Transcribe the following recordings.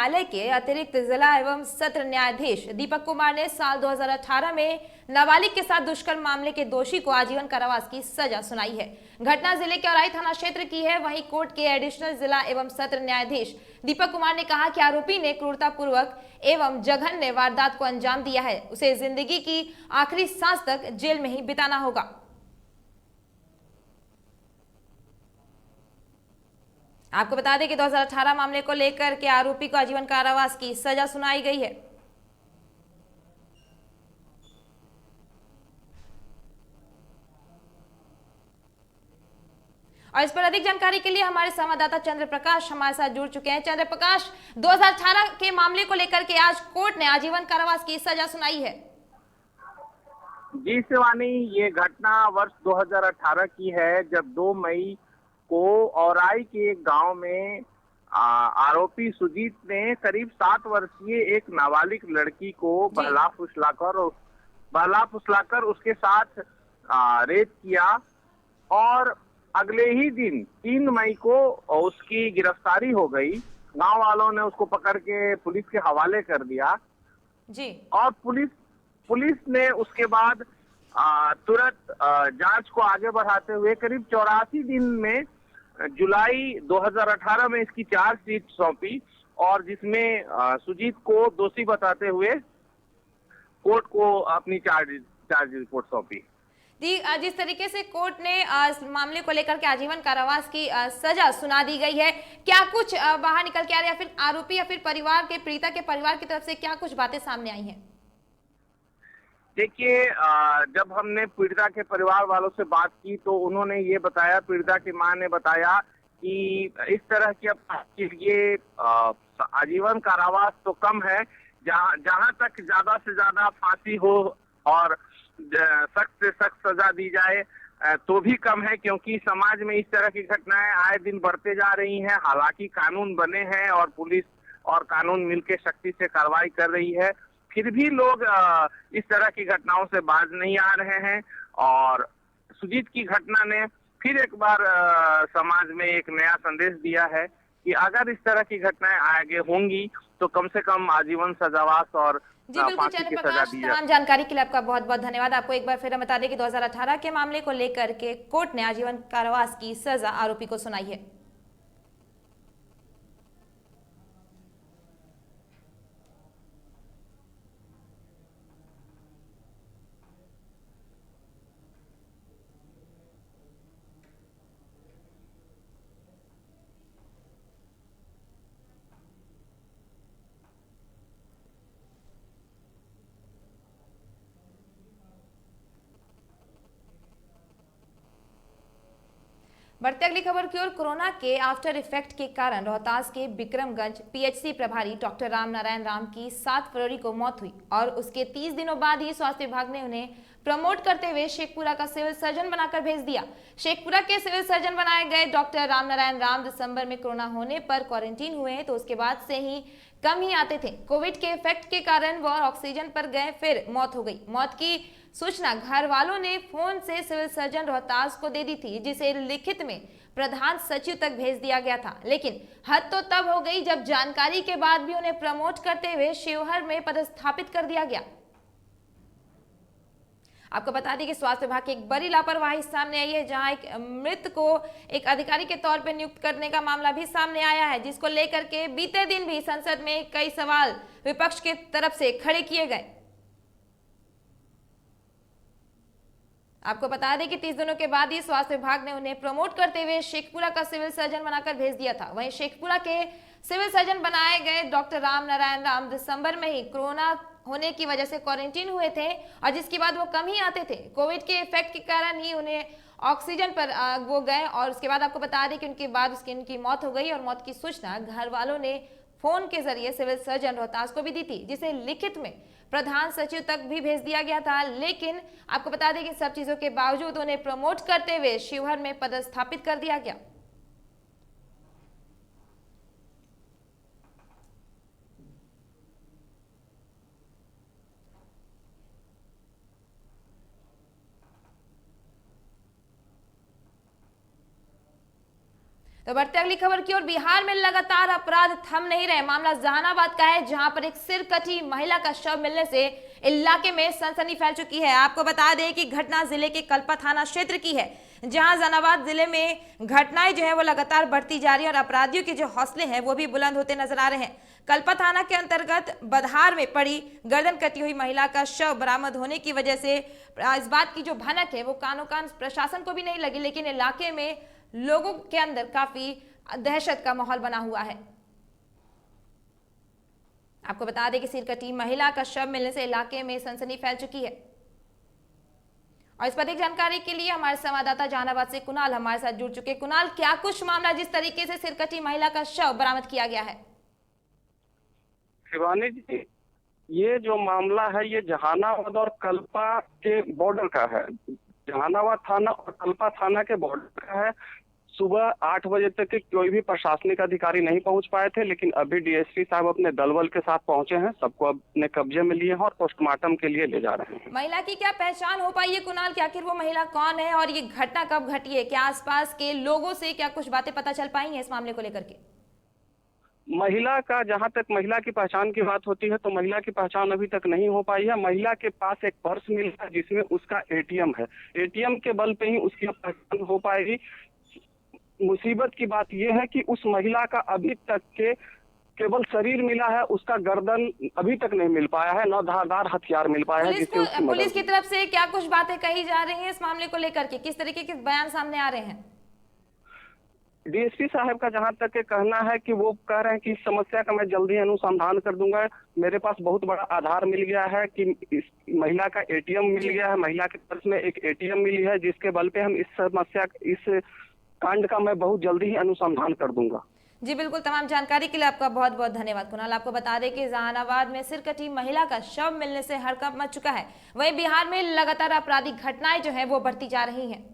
न्यायालय के अतिरिक्त जिला एवं सत्र न्यायाधीश दीपक कुमार ने साल 2018 में नाबालिग के साथ दुष्कर्म मामले के दोषी को आजीवन कारावास की सजा सुनाई है। घटना जिले के औराई थाना क्षेत्र की है। वहीं कोर्ट के एडिशनल जिला एवं सत्र न्यायाधीश दीपक कुमार ने कहा कि आरोपी ने क्रूरतापूर्वक एवं जघन्य वारदात को अंजाम दिया है। उसे जिंदगी की आखिरी सांस तक जेल में ही बिताना होगा। आपको बता दें कि 2018 मामले को लेकर के आरोपी को आजीवन कारावास की सजा सुनाई गई है। और इस पर अधिक जानकारी के लिए हमारे संवाददाता चंद्र प्रकाश हमारे साथ जुड़ चुके हैं। चंद्र प्रकाश, 2018 के मामले को लेकर के आज कोर्ट ने आजीवन कारावास की सजा सुनाई है। जी शिवानी, ये घटना वर्ष 2018 की है, जब 2 मई को औराई के एक गांव में आरोपी सुजीत ने करीब 7 वर्षीय एक नाबालिग लड़की को बहला फुसलाकर उसके साथ रेप किया और अगले ही दिन 3 मई को उसकी गिरफ्तारी हो गई। गांव वालों ने उसको पकड़ के पुलिस के हवाले कर दिया जी। और पुलिस ने उसके बाद तुरंत जांच को आगे बढ़ाते हुए करीब 84 दिन में जुलाई 2018 में इसकी चार्जशीट सौंपी और जिसमें सुजीत को दोषी बताते हुए कोर्ट को अपनी चार्ज रिपोर्ट सौंपी। जिस तरीके से कोर्ट ने मामले को लेकर के आजीवन कारावास की सजा सुना दी गई है, क्या कुछ बाहर निकल के आ रहा है या फिर आरोपी या फिर परिवार के पीड़िता के परिवार की तरफ से क्या कुछ बातें सामने आई हैं? देखिए, जब हमने पीड़िता के परिवार वालों से बात की तो उन्होंने ये बताया, पीड़िता की मां ने बताया कि इस तरह के लिए आजीवन कारावास तो कम है, जहां तक ज्यादा से ज्यादा फांसी हो और सख्त से सख्त सजा दी जाए तो भी कम है, क्योंकि समाज में इस तरह की घटनाएं आए दिन बढ़ते जा रही हैं। हालांकि कानून बने हैं और पुलिस और कानून मिलकर सख्ती से कार्रवाई कर रही है, फिर भी लोग इस तरह की घटनाओं से बाज नहीं आ रहे हैं। और सुजीत की घटना ने फिर एक बार समाज में एक नया संदेश दिया है कि अगर इस तरह की घटनाएं आगे होंगी तो कम से कम आजीवन सजावास और जी बिल्कुल चंद्र प्रकाश, तमाम जानकारी के लिए आपका बहुत बहुत धन्यवाद। आपको एक बार फिर हम बता दें कि 2018 के मामले को लेकर के कोर्ट ने आजीवन कारावास की सजा आरोपी को सुनाई है। बढ़ते अगली खबर की ओर। कोरोना के आफ्टर इफेक्ट के कारण रोहतास के विक्रमगंज पीएचसी प्रभारी डॉक्टर राम नारायण राम की 7 फरवरी को मौत हुई और उसके 30 दिनों बाद ही स्वास्थ्य विभाग ने उन्हें प्रमोट करते हुए शेखपुरा का सिविल सर्जन बनाकर भेज दिया। शेखपुरा के सिविल सर्जन बनाए गए डॉक्टर राम नारायण राम दिसंबर में कोरोना होने पर क्वारंटीन हुए तो उसके बाद से ही कम ही आते थे। कोविड के इफेक्ट के कारण वह ऑक्सीजन पर गए, फिर मौत हो गई। मौत की सूचना घर वालों ने फोन से सिविल सर्जन रोहतास को दे दी थी, जिसे लिखित में प्रधान सचिव तक भेज दिया गया था। लेकिन हद तो तब हो गई जब जानकारी के बाद भी उन्हें प्रमोट करते हुए शिवहर में पदस्थापित कर दिया गया। आपको बता दें कि स्वास्थ्य विभाग की एक बड़ी लापरवाही सामने आई है, जहां एक मृत को एक अधिकारी के तौर पर नियुक्त करने का मामला भी सामने आया है, जिसको लेकर के बीते दिन भी संसद में कई सवाल विपक्ष के तरफ से खड़े किए गए। आपको बता दें कि 30 दिनों के बाद ही स्वास्थ्य विभाग ने उन्हें प्रमोट करते हुए शेखपुरा का सिविल सर्जन बनाकर भेज दिया था। वहीं शेखपुरा के सिविल सर्जन बनाए गए डॉक्टर राम नारायण राम दिसंबर में ही कोरोना होने की वजह से क्वारंटीन हुए थे और जिसके बाद वो कम ही आते थे। कोविड के इफेक्ट के कारण ही उन्हें ऑक्सीजन पर वो गए और उसके बाद आपको बता दें कि उनके बाद उनकी मौत हो गई और मौत की सूचना घर वालों ने फोन के जरिए सिविल सर्जन रोहतास को भी दी थी, जिसे लिखित में प्रधान सचिव तक भी भेज दिया गया था। लेकिन आपको बता दें कि सब चीजों के बावजूद उन्हें प्रमोट करते हुए शिवहर में पदस्थापित कर दिया गया। तो बढ़ते अगली खबर की ओर। बिहार में लगातार अपराध थम नहीं रहे। मामला जहानाबाद का है, जहां पर एक सिरकटी महिला का शव मिलने से इलाके में सनसनी फैल चुकी है। आपको बता दें कि घटना जिले के कल्पा थाना क्षेत्र की है, जहां जहानाबाद जिले में घटनाएं जो है वो लगातार बढ़ती जा रही है और अपराधियों के जो हौसले हैं वो भी बुलंद होते नजर आ रहे हैं। कल्पा थाना के अंतर्गत बधार में पड़ी गर्दन कटी हुई महिला का शव बरामद होने की वजह से इस बात की जो भनक है वो कानो कान प्रशासन को भी नहीं लगी, लेकिन इलाके में लोगों के अंदर काफी दहशत का माहौल बना हुआ है। आपको बता दें कि सिरकटी महिला का शव मिलने से इलाके में सनसनी फैल चुकी है। और इस पर अधिक जानकारी के लिए हमारे संवाददाता जहानाबाद से कुणाल हमारे साथ जुड़ चुके। कुणाल, क्या कुछ मामला जिस तरीके से सिरकटी महिला का शव बरामद किया गया है? शिवानी जी, ये जो मामला है ये जहानाबाद और कल्पा के बॉर्डर का है। जहानाबाद थाना और कल्पा थाना के बॉर्डर का है। सुबह 8 बजे तक के कोई भी प्रशासनिक अधिकारी नहीं पहुंच पाए थे, लेकिन अभी डीएसपी साहब अपने दलबल के साथ पहुंचे हैं, सबको अपने कब्जे में लिए हैं और पोस्टमार्टम के लिए ले जा रहे हैं। महिला की क्या पहचान हो पाई है कुणाल, कि आखिर वो महिला कौन है और ये घटना कब घटी है? क्या आसपास के लोगों से क्या कुछ बातें पता चल पाई हैं इस मामले को लेकर के? महिला का, जहां तक महिला की पहचान की बात होती है तो महिला की पहचान अभी तक नहीं हो पाई है। महिला के पास एक पर्स मिला है जिसमें उसका एटीएम है। एटीएम के बल पे ही उसकी पहचान हो पाएगी। मुसीबत की बात यह है कि उस महिला का अभी तक के केवल शरीर मिला है, उसका गर्दन अभी तक नहीं मिल पाया है, न धारदार हथियार मिल पाया है। पुलिस की तरफ से क्या कुछ बातें कही जा रही हैं इस मामले को लेकर के? किस तरीके के बयान सामने आ रहे हैं? डीएसपी साहब का जहां तक के कहना है कि वो कह रहे हैं कि इस समस्या का मैं जल्दी अनुसंधान कर दूंगा। मेरे पास बहुत बड़ा आधार मिल गया है कि इस महिला का एटीएम मिल गया है, महिला के पर्स में एक एटीएम मिली है, जिसके बल पे हम इस समस्या, इस कांड का मैं बहुत जल्दी ही अनुसंधान कर दूंगा। जी बिल्कुल, तमाम जानकारी के लिए आपका बहुत बहुत धन्यवाद कुणाल। आपको बता दें कि जहानाबाद में सिरकटी महिला का शव मिलने से हड़कंप मच चुका है। वहीं बिहार में लगातार आपराधिक घटनाएं जो है वो बढ़ती जा रही हैं।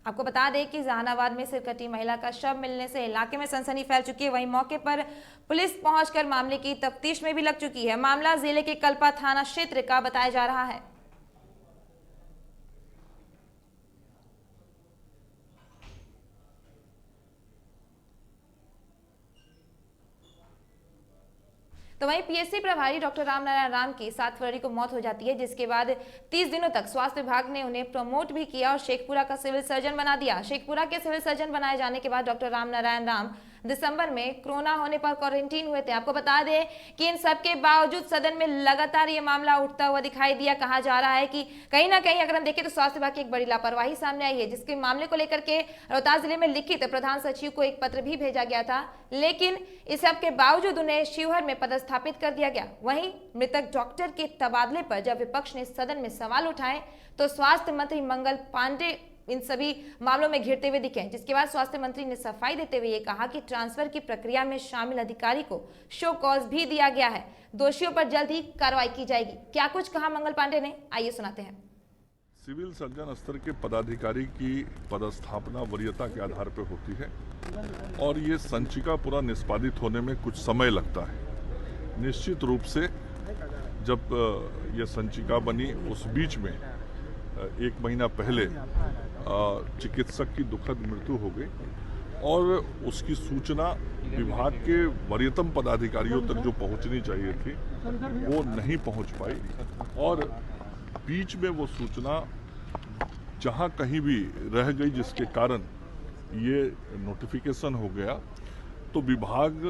आपको बता दें कि जहानाबाद में सिरकटी महिला का शव मिलने से इलाके में सनसनी फैल चुकी है। वहीं मौके पर पुलिस पहुंचकर मामले की तफ्तीश में भी लग चुकी है। मामला जिले के कल्पा थाना क्षेत्र का बताया जा रहा है। तो वहीं पीएचसी प्रभारी डॉक्टर रामनारायण राम की 7 फरवरी को मौत हो जाती है, जिसके बाद 30 दिनों तक स्वास्थ्य विभाग ने उन्हें प्रमोट भी किया और शेखपुरा का सिविल सर्जन बना दिया। शेखपुरा के सिविल सर्जन बनाए जाने के बाद डॉक्टर रामनारायण राम दिसंबर में कोरोना होने पर क्वारंटीन हुए थे। आपको बता दें कि इन सब के बावजूद सदन में लगातार ये मामला उठता हुआ दिखाई दिया। कहा जा रहा है कि कहीं ना कहीं अगर हम देखें तो स्वास्थ्य विभाग की एक बड़ी लापरवाही सामने आई है, जिसके मामले को लेकर के रोहतास जिले में लिखित प्रधान सचिव को एक पत्र भी भेजा गया था, लेकिन इस सब के बावजूद उन्हें शिवहर में पदस्थापित कर दिया गया। वहीं मृतक डॉक्टर के तबादले पर जब विपक्ष ने सदन में सवाल उठाए तो स्वास्थ्य मंत्री मंगल पांडे इन सभी मामलों में घिरते हुए दिखे, जिसके बाद स्वास्थ्य मंत्री ने सफाई देते हुए ये कहा कि ट्रांसफर की प्रक्रिया में शामिल अधिकारी को शो कॉज भी दिया गया है, दोषियों पर जल्द ही कार्रवाई की जाएगी। क्या कुछ कहा मंगल पांडे ने, आइए सुनाते हैं। सिविल सर्जन स्तर के पदाधिकारी की पदस्थापना वरीयता के आधार पर होती है और ये संचिका पूरा निष्पादित होने में कुछ समय लगता है। निश्चित रूप से जब ये संचिका बनी उस बीच में 1 महीना पहले चिकित्सक की दुखद मृत्यु हो गई और उसकी सूचना विभाग के वरीयतम पदाधिकारियों तक जो पहुंचनी चाहिए थी वो नहीं पहुंच पाई और बीच में वो सूचना जहां कहीं भी रह गई, जिसके कारण ये नोटिफिकेशन हो गया। तो विभाग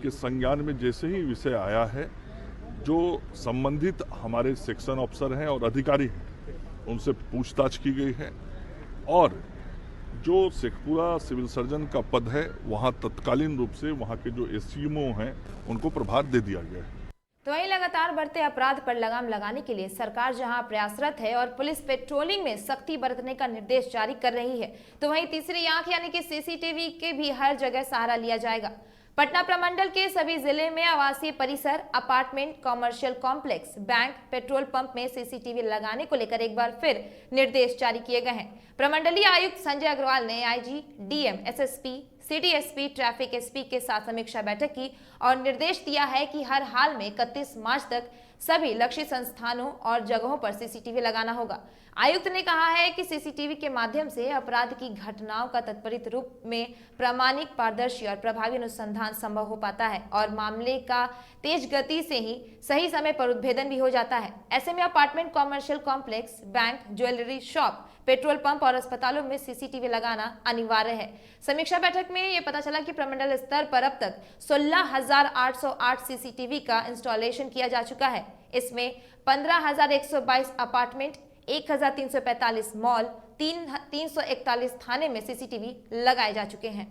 के संज्ञान में जैसे ही विषय आया है, जो संबंधित हमारे सेक्शन अफसर हैं और अधिकारी हैं उनसे पूछताछ की गई है और जो शेखपुरा सिविल सर्जन का पद है वहां तत्कालीन रूप से वहां के जो एससीएमओ हैं उनको प्रभार दे दिया गया है। तो वहीं लगातार बढ़ते अपराध पर लगाम लगाने के लिए सरकार जहां प्रयासरत है और पुलिस पेट्रोलिंग में सख्ती बरतने का निर्देश जारी कर रही है, तो वहीं तीसरी आंख यानी कि सीसीटीवी के भी हर जगह सहारा लिया जाएगा। पटना प्रमंडल के सभी जिले में आवासीय परिसर, apartment, commercial complex, bank, petrol pump में सीसीटीवी लगाने को लेकर एक बार फिर निर्देश जारी किए गए हैं। प्रमंडलीय आयुक्त संजय अग्रवाल ने IG, DM, SSP, city SP, traffic SP के साथ समीक्षा बैठक की और निर्देश दिया है कि हर हाल में 31 मार्च तक सभी लक्षित संस्थानों और जगहों पर सीसीटीवी लगाना होगा। आयुक्त ने कहा है कि सीसीटीवी के माध्यम से अपराध की घटनाओं का त्वरित रूप में प्रामाणिक, पारदर्शी और प्रभावी अनुसंधान संभव हो पाता है और मामले का तेज गति से ही सही समय पर उद्भेदन भी हो जाता है। ऐसे में apartment, commercial complex, bank, jewellery shop, petrol pump और अस्पतालों में सीसीटीवी लगाना अनिवार्य है। समीक्षा बैठक में यह पता चला कि प्रमंडल स्तर पर अब तक 16,808 सीसीटीवी का इंस्टॉलेशन किया जा चुका है। इसमें 15,122 अपार्टमेंट, 1,345 मॉल, 341 थाने में सीसीटीवी लगाए जा चुके हैं।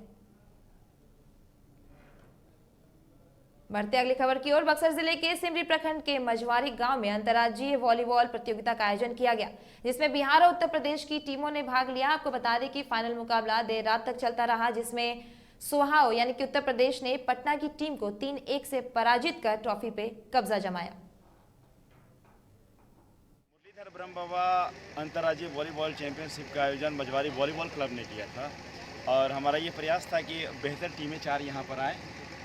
बढ़ते अगली खबर की ओर। बक्सर जिले के सिमरी प्रखंड के मझवारी गांव में अंतर्राज्यीय वॉलीबॉल प्रतियोगिता का आयोजन किया गया, जिसमें बिहार और उत्तर प्रदेश की टीमों ने भाग लिया। आपको बता दें कि फाइनल मुकाबला देर रात तक चलता रहा, जिसमें सोहाओ यानी कि उत्तर प्रदेश ने पटना की टीम को 3-1 से पराजित कर ट्रॉफी पे कब्जा जमाया। मुरलीधर ब्रह्म बाबा अंतर्राज्यीय वॉलीबॉल चैंपियनशिप का आयोजन मझवारी वॉलीबॉल क्लब ने किया था और हमारा ये प्रयास था कि बेहतर टीमें 4 यहाँ पर आए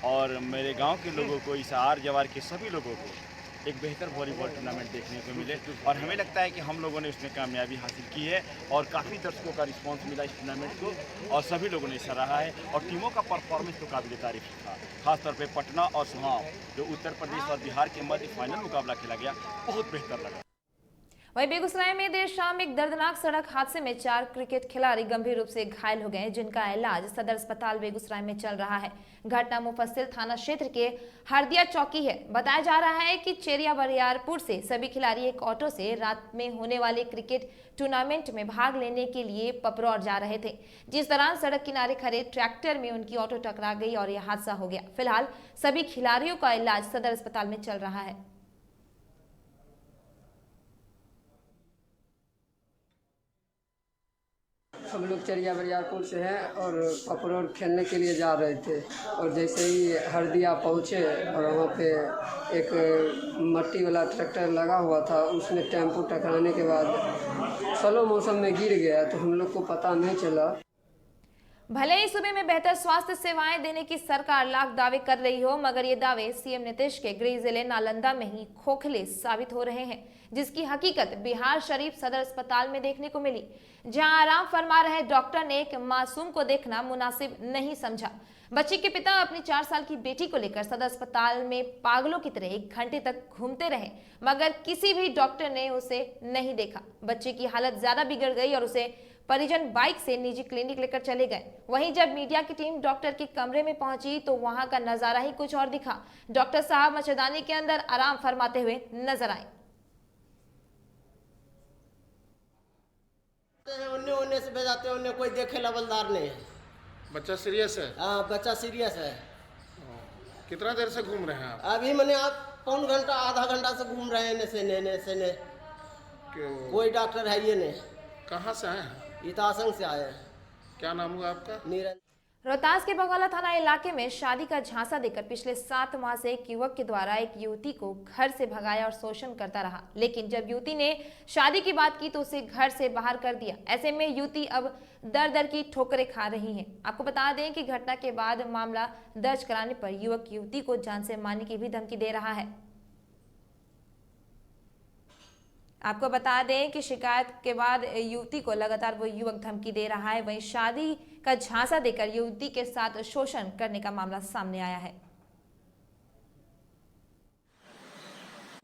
और मेरे गांव के लोगों को, इस आर जवार के सभी लोगों को एक बेहतर वॉलीबॉल टूर्नामेंट देखने को मिले और हमें लगता है कि हम लोगों ने उसमें कामयाबी हासिल की है और काफ़ी दर्शकों का रिस्पांस मिला इस टूर्नामेंट को और सभी लोगों ने सराहा है और टीमों का परफॉर्मेंस तो काबिल तारीफ था। खासतौर पे पटना और सुहाव, जो उत्तर प्रदेश और बिहार के मध्य फाइनल मुकाबला खेला गया, बहुत बेहतर लगा। वहीं बेगूसराय में देर शाम एक दर्दनाक सड़क हादसे में 4 क्रिकेट खिलाड़ी गंभीर रूप से घायल हो गए, जिनका इलाज सदर अस्पताल बेगूसराय में चल रहा है। घटना मुफस्सिल थाना क्षेत्र के हरदिया चौकी है। बताया जा रहा है कि चेरिया बरियारपुर से सभी खिलाड़ी एक ऑटो से रात में होने वाले क्रिकेट टूर्नामेंट में भाग लेने के लिए पपरौर जा रहे थे, जिस दौरान सड़क किनारे खड़े ट्रैक्टर में उनकी ऑटो टकरा गई और यह हादसा हो गया। फिलहाल सभी खिलाड़ियों का इलाज सदर अस्पताल में चल रहा है। हम लोग चरिया बरियारपुर से हैं और पपरौर खेलने के लिए जा रहे थे और जैसे ही हरदिया पहुँचे और वहाँ पे एक मट्टी वाला ट्रैक्टर लगा हुआ था, उसमें टेम्पो टकराने के बाद स्लो मौसम में गिर गया तो हम लोग को पता नहीं चला। भले ही सूबे में बेहतर स्वास्थ्य सेवाएं देने की सरकार लाख दावे कर रही हो, मगर ये दावे सीएम नीतीश के गृह जिले नालंदा में ही खोखले साबित हो रहे हैं, जिसकी हकीकत बिहार शरीफ सदर अस्पताल में देखने को मिली, जहां आराम फरमा रहे डॉक्टर ने एक मासूम को देखना मुनासिब नहीं समझा। बच्ची के पिता अपनी 4 साल की बेटी को लेकर सदर अस्पताल में पागलों की तरह 1 घंटे तक घूमते रहे, मगर किसी भी डॉक्टर ने उसे नहीं देखा। बच्चे की हालत ज्यादा बिगड़ गई और उसे परिजन बाइक से निजी क्लिनिक लेकर चले गए। वहीं जब मीडिया की टीम डॉक्टर के कमरे में पहुंची तो वहां का नजारा ही कुछ और दिखा। डॉक्टर साहब मच्छरदानी के अंदर आराम फरमाते हुए नजर आए। उन्ने से भेजाते हैं, उन्ने कोई देखे लवलदार नहीं है। बच्चा सीरियस है? हाँ, बच्चा सीरियस है। कितना देर से घूम रहे हैं आप? अभी मैंने आप पौन घंटा आधा घंटा से घूम रहे हैं, ने कोई डॉक्टर है ये नहीं। कहाँ से आए हैं? इतासंग से आए हैं। क्या नाम हुआ आपका? निरंजन। रोहतास के बगौला थाना इलाके में शादी का झांसा देकर पिछले 7 माह से एक युवक के द्वारा एक युवती को घर से भगाया और शोषण करता रहा, लेकिन जब युवती ने शादी की बात की तो उसे घर से बाहर कर दिया। ऐसे में युवती अब दर दर की ठोकरें खा रही है। आपको बता दें कि घटना के बाद मामला दर्ज कराने पर युवक युवती को जान से मारने की भी धमकी दे रहा है। आपको बता दें कि शिकायत के बाद युवती को लगातार वो युवक धमकी दे रहा है। वहीं शादी का झांसा देकर युवती के साथ शोषण करने का मामला सामने आया है।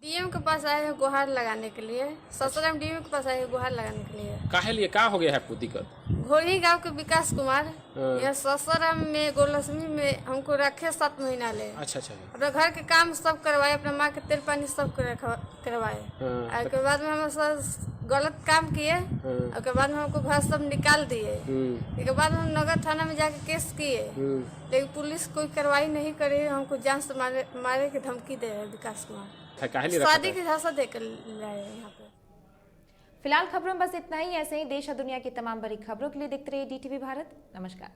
डीएम के पास आए हैं गुहार लगाने के लिए। ससुराम डीएम के पास आए हैं गुहार लगाने के लिए। काहे लिए का हो गया है आपको दिक्कत? घोड़ी गांव के विकास कुमार यह ससुराम में गोलक्ष्मी में हमको रखे 7 महीना ले। अच्छा। अपने घर के काम सब करवाए, अपने माँ के तेल पानी सब करवाए। उसके बाद में हम गलत काम किए, उसके बाद में हमको घर सब निकाल दिए। उसके बाद हम नगर थाना में जाके केस किए, लेकिन पुलिस कोई कार्रवाई नहीं करे। हमको जान से मारे की धमकी दे रहे विकास कुमार। शादी की झांसा देकर लाए यहाँ पे। फिलहाल खबरों में बस इतना ही। ऐसे ही देश और दुनिया की तमाम बड़ी खबरों के लिए देखते रहिए DTV भारत। नमस्कार।